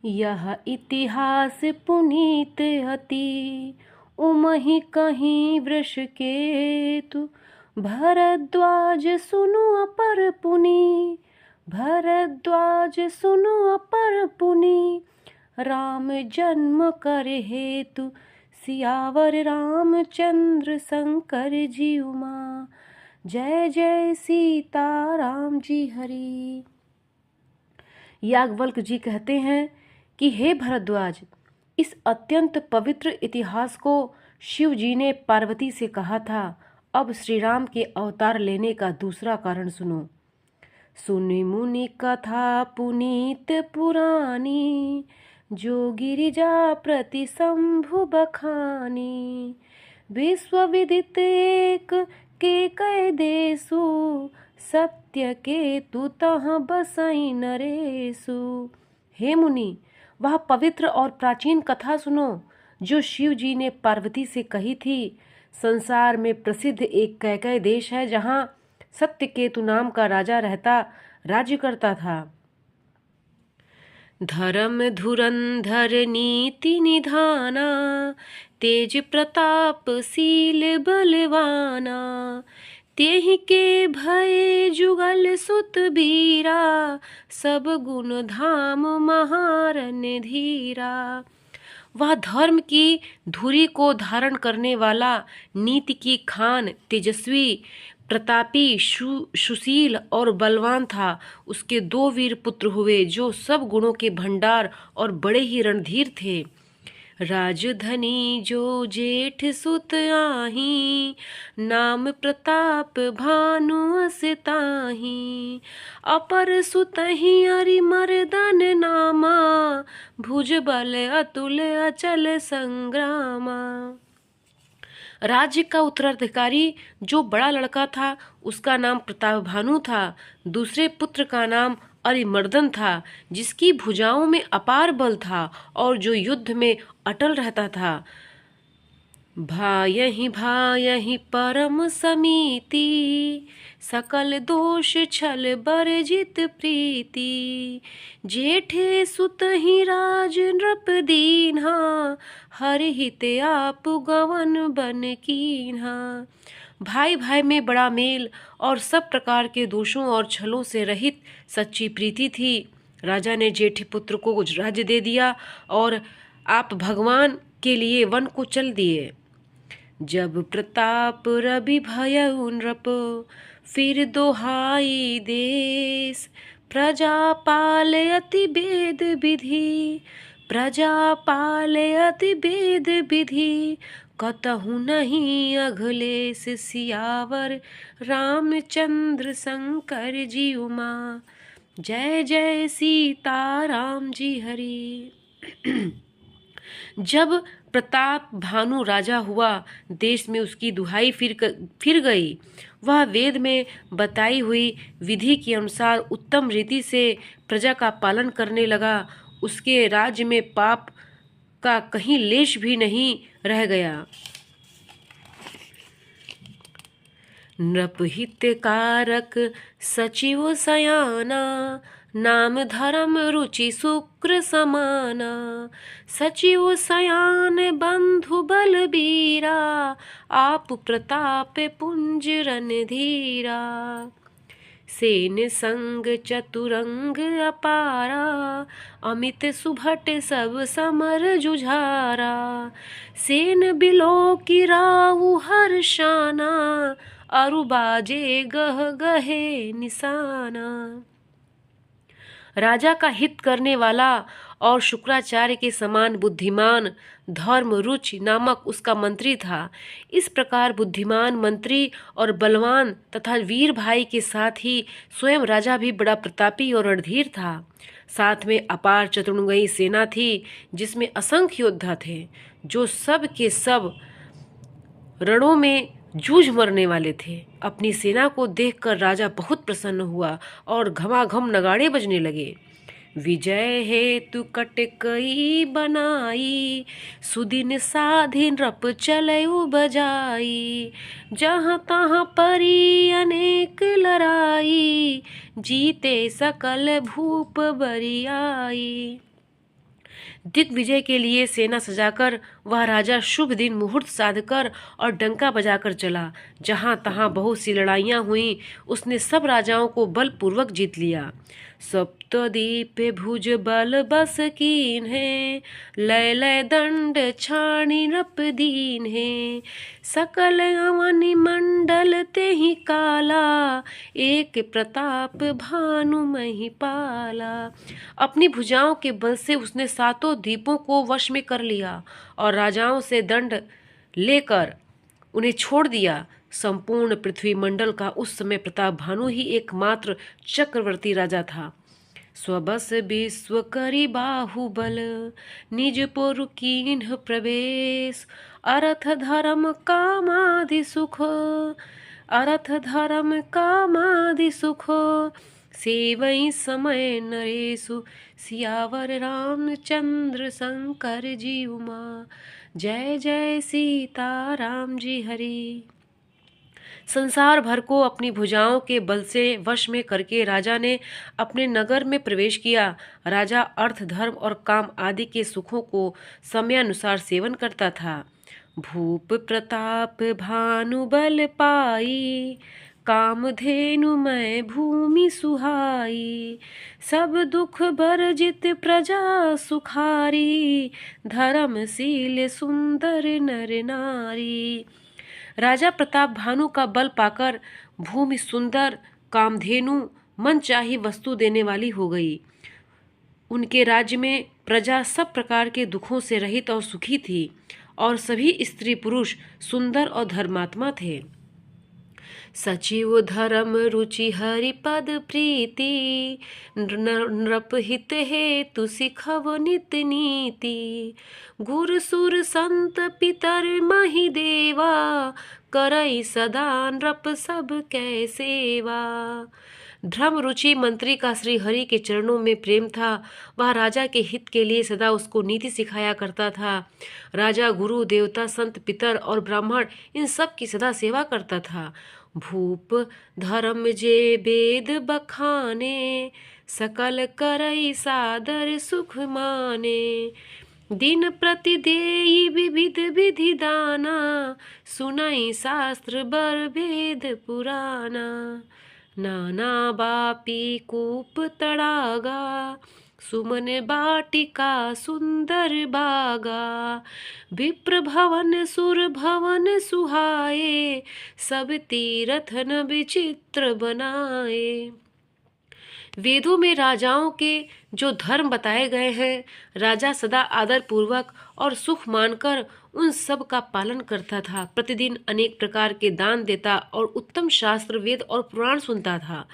यह इतिहास पुनीत अति, उमहि कहीं वृष केतु। भरद्वाज सुनु अपर पुनि, भरद्वाज सुनु अपर पुनि। राम जन्म कर हेतु, सियावर रामचंद्र शंकर जी उमा। जय जय सीता राम जी हरि। याज्ञवल्क्य जी कहते हैं कि हे भरद्वाज, इस अत्यंत पवित्र इतिहास को शिव जी ने पार्वती से कहा था। अब श्री राम के अवतार लेने का दूसरा कारण सुनो। सुनि मुनि कथा पुनीत पुरानी, जो गिरिजा प्रति शंभु बखानी। विश्व विदित एक के कह देसु, सत्य के तु तहाँ बसई नरेसु। हे मुनि, वह पवित्र और प्राचीन कथा सुनो जो शिव जी ने पार्वती से कही थी। संसार में प्रसिद्ध एक कैकय देश है जहाँ सत्यकेतु नाम का राजा राज्य करता था। धर्म धुरंधर नीति निधाना, तेज प्रताप शील बलवाना। तेहि के भय जुगल सुत बीरा, सब गुण धाम महारण्य धीरा। वह धर्म की धुरी को धारण करने वाला, नीति की खान, तेजस्वी, प्रतापी, सुशील और बलवान था। उसके 2 वीर पुत्र हुए जो सब गुणों के भंडार और बड़े ही रणधीर थे। राजधनी जो जेठ सुत आही, नाम प्रताप भानु अस ताही। अपर सुतहि अरिमर्दन नामा, भुज बल अतुल अचल संग्रामा। राज्य का उत्तराधिकारी जो बड़ा लड़का था उसका नाम प्रताप भानु था। दूसरे पुत्र का नाम अरिमर्दन था, जिसकी भुजाओं में अपार बल था और जो युद्ध में अटल रहता था। भायहि भायहि परम समीति, सकल दोष छल बरजित प्रीति। जेठे सुतहि राज नृप दीन्हा, हर हित आप गवन बन कीन्हा। भाई भाई में बड़ा मेल और सब प्रकार के दोषों और छलों से रहित सच्ची प्रीति थी। राजा ने जेठे पुत्र को राज्य दे दिया और आप भगवान के लिए वन को चल दिए। जब प्रताप रवि भयउ नृप, फिर दोहाई देश। प्रजा पालयति वेद विधि, प्रजा पालयति वेद विधि। कतहु नहीं अघलेश, सियावर रामचंद्र शंकर जी उमा। जय जय सीता राम जी हरि। जब प्रताप भानु राजा हुआ, देश में उसकी दुहाई फिर गई। वह वेद में बताई हुई विधि के अनुसार उत्तम रीति से प्रजा का पालन करने लगा। उसके राज्य में पाप का कहीं लेश भी नहीं रह गया। नृपहितकारक सचिव सयाना, नाम धर्म रुचि शुक्र समाना। सचिव सयान बंधु बलबीरा, आप प्रताप पुंज रणधीरा। सेन संग चतुरंग अपारा, अमित सुभट सब समर जुझारा। सेन बिलो की राउ हर्षाना, अरु बाजे गह गहे निशाना। राजा का हित करने वाला और शुक्राचार्य के समान बुद्धिमान धर्म रुचि नामक उसका मंत्री था। इस प्रकार बुद्धिमान मंत्री और बलवान तथा वीर भाई के साथ ही स्वयं राजा भी बड़ा प्रतापी और रणधीर था। साथ में अपार चतुर्मुखी सेना थी, जिसमें असंख्य योद्धा थे जो सब के सब रणों में जूझ मरने वाले थे। अपनी सेना को देखकर राजा बहुत प्रसन्न हुआ और घमाघम नगाड़े बजने लगे। विजय हेतु कटकई बनाई, सुदिन साधिन रप चलऊ बजाई। जहाँ तहाँ परी अनेक लड़ाई, जीते सकल भूप बरियाई। दिग्विजय के लिए सेना सजाकर वह राजा शुभ दिन मुहूर्त साधकर और डंका बजाकर चला। जहाँ तहाँ बहुत सी लड़ाइयाँ हुईं, उसने सब राजाओं को बलपूर्वक जीत लिया। सप्तदीप भुज बल बस कीन्हे, लय लय दंड छाणी नृप दीन्हे। सकल अवनि मंडल तेहि काला, एक प्रताप भानु महिपाला। अपनी भुजाओं के बल से उसने सातों द्वीपों को वश में कर लिया और राजाओं से दंड लेकर उन्हें छोड़ दिया। संपूर्ण पृथ्वी मंडल का उस समय प्रताप भानु ही एकमात्र चक्रवर्ती राजा था। स्वबस विश्व करी बाहुबल, निज पुर कीन्ह प्रवेश। अर्थ धर्म कामादि सुख, अर्थ धर्म कामादि सुख। सेवई समय नरेशु, सियावर रामचंद्र शंकर जी उमा। जय जय सीता राम जी हरि। संसार भर को अपनी भुजाओं के बल से वश में करके राजा ने अपने नगर में प्रवेश किया। राजा अर्थ धर्म और काम आदि के सुखों को समयानुसार सेवन करता था। भूप प्रताप भानु बल पाई, कामधेनु मैं भूमि सुहाई। सब दुख बरजित प्रजा सुखारी, धर्मशील सुंदर नर नारी। राजा प्रताप भानु का बल पाकर भूमि सुंदर, कामधेनु मनचाही वस्तु देने वाली हो गई। उनके राज्य में प्रजा सब प्रकार के दुखों से रहित और सुखी थी और सभी स्त्री पुरुष सुंदर और धर्मात्मा थे। सचिव धर्म रुचि हरि पद प्रीति, नृप हित हेतु सिखव नित नीति। गुर सुर संत पितर महि देवा, करई सदा नृप सब कै सेवा। धर्म रुचि मंत्री का श्री हरि के चरणों में प्रेम था। वह राजा के हित के लिए सदा उसको नीति सिखाया करता था। राजा गुरु देवता संत पितर और ब्राह्मण इन सब की सदा सेवा करता था। भूप धर्म जे वेद बखाने, सकल करई सादर सुख माने। दिन प्रति देई विविध विधि दाना, सुनाई शास्त्र बर वेद पुराना। नाना बापी कूप तड़ागा, सुमन बाटिका सुंदर बागा। विप्र भवन सुर भवन सुहाए, सब तीरथ न विचित्र बनाए। वेदों में राजाओं के जो धर्म बताए गए हैं, राजा सदा आदर पूर्वक और सुख मानकर उन सब का पालन करता था। प्रतिदिन अनेक प्रकार के दान देता और उत्तम शास्त्र वेद और पुराण सुनता था।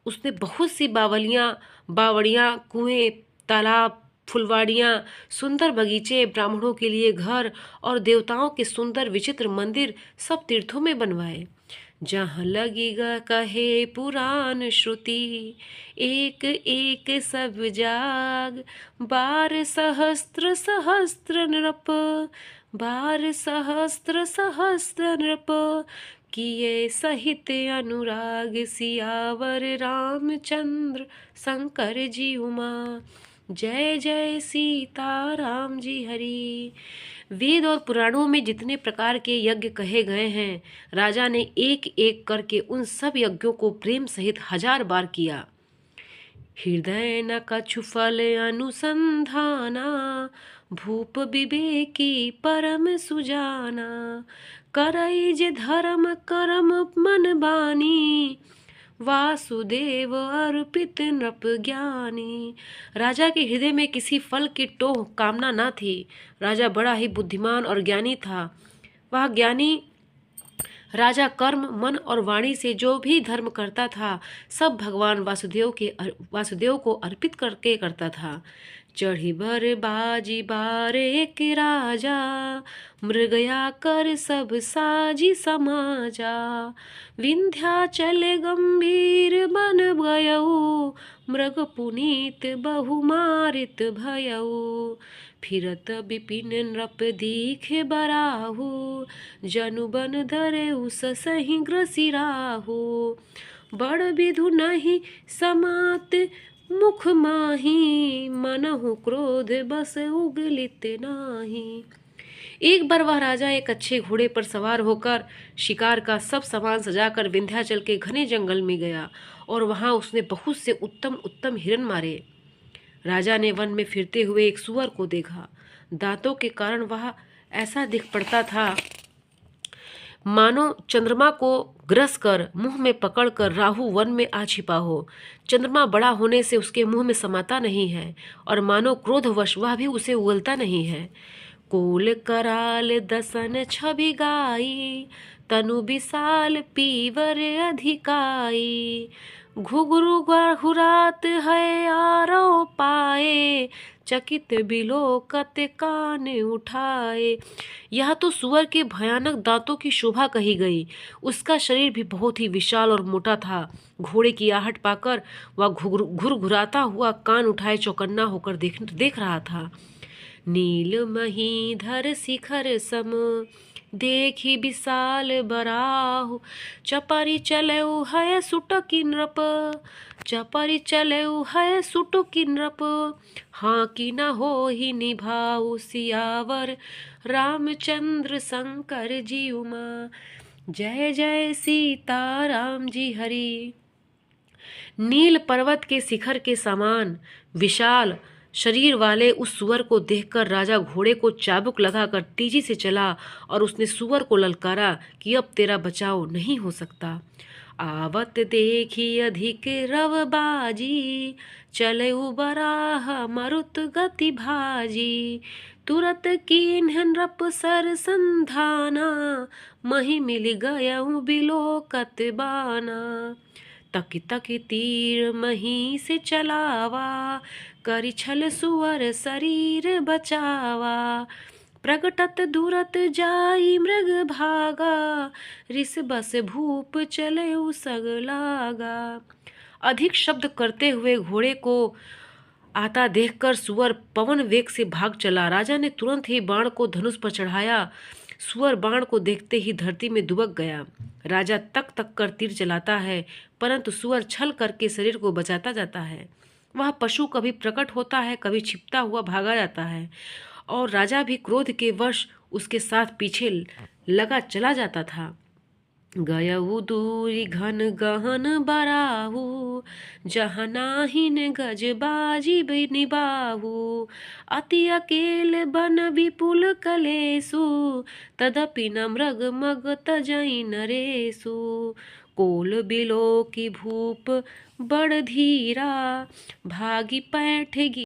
उसने बहुत सी बावड़ियाँ, कुएं, तालाब, फुलवाड़ियाँ, सुंदर बगीचे, ब्राह्मणों के लिए घर और देवताओं के सुंदर विचित्र मंदिर सब तीर्थों में बनवाए। जहाँ लगेगा कहे पुराण श्रुति, एक एक सब जाग। बार सहस्त्र सहस्त्र नृप, बार सहस्त्र सहस्त्र नृप। किए सहित अनुराग, सियावर रामचंद्र शंकर जी उमा। जय जय सीता राम जी हरि। वेद और पुराणों में जितने प्रकार के यज्ञ कहे गए हैं, राजा ने एक एक करके उन सब यज्ञों को प्रेम सहित 1000 बार किया। हृदय न कछु फल अनुसंधाना, भूप विवेकी परम सुजाना। करई जे धर्म कर्म मन बानी, वासुदेव अर्पित नृप ज्ञानी। राजा के हृदय में किसी फल की टोह कामना न थी। राजा बड़ा ही बुद्धिमान और ज्ञानी था। वह ज्ञानी राजा कर्म मन और वाणी से जो भी धर्म करता था, सब भगवान वासुदेव को अर्पित करके करता था। चढ़ी बर बाजी बार एक राजा, मृगया कर सब साजी समाजा। विंध्याचल गंभीर बन गयऊ, मृग पुनीत बहु मारित भयऊ। फिरत विपिन नृप दीख बराहु, जनु बन धरे उस सही ग्रसिराहु। बड़ विधु नहीं समात मुख माही, मनहु क्रोध बस उगलित नाही। एक बार वह राजा एक अच्छे घोड़े पर सवार होकर शिकार का सब सामान सजाकर विंध्याचल के घने जंगल में गया और वहां उसने बहुत से उत्तम उत्तम हिरन मारे। राजा ने वन में फिरते हुए एक सूअर को देखा। दांतों के कारण वह ऐसा दिख पड़ता था मानो चंद्रमा को ग्रस कर मुंह में पकड़कर राहु वन में आ छिपा हो। चंद्रमा बड़ा होने से उसके मुंह में समाता नहीं है और मानो क्रोधवश वह भी उसे उगलता नहीं है। कोल कराल दसन छवि गाई, तनु विशाल पीवर अधिकाई। घुघरु घुरात है आरो पाए, चकित बिलोकत कान उठाए। यह तो सुअर के भयानक दांतों की शोभा कही गई। उसका शरीर भी बहुत ही विशाल और मोटा था। घोड़े की आहट पाकर वह घुरघुराता हुआ कान उठाए चौकन्ना होकर देख रहा था। नील महीधर शिखर सम, देखी विशाल बराहु। चपरी चलऊ है सुटकी नृप, चपरी चलऊ है सुटकी नृप। हाँ कि न हो ही निभाऊ, सियावर रामचंद्र शंकर जी उमा। जय जय सीता राम जी हरि। नील पर्वत के शिखर के समान विशाल शरीर वाले उस सुअर को देखकर राजा घोड़े को चाबुक लगाकर तेजी से चला और उसने सुअर को ललकारा कि अब तेरा बचाव नहीं हो सकता। आवत देखी अधिक रवबाजी, चले बराह मरुत गति भाजी। तुरत कीन्ह नृप सर संधाना, मही मिल गयऊ बिलोकत बाना। तक तक तीर मही से चलावा, करि छल सुअर शरीर बचावा। प्रगटत दूरत जाई मृग भागा, रिस बस भूप चले सग लागा। अधिक शब्द करते हुए घोड़े को आता देखकर सुअर पवन वेग से भाग चला। राजा ने तुरंत ही बाण को धनुष पर चढ़ाया। सुअर बाण को देखते ही धरती में दुबक गया। राजा तक तक कर तीर चलाता है, परंतु सुअर छल करके शरीर को बचाता जाता है। वह पशु कभी प्रकट होता है, कभी छिपता हुआ भागा जाता है और राजा भी क्रोध के वश उसके साथ पीछे लगा चला जाता था। गयऊ दूरी घन गहन बराहु, जहाँ नाहिन गज बाजी निबाहु। अति अकेल बन विपुल कलेसु, तदपि न मृग मग तजई नरेसु। कोल बिलो की भूप बड़ धीरा, भागी पैठ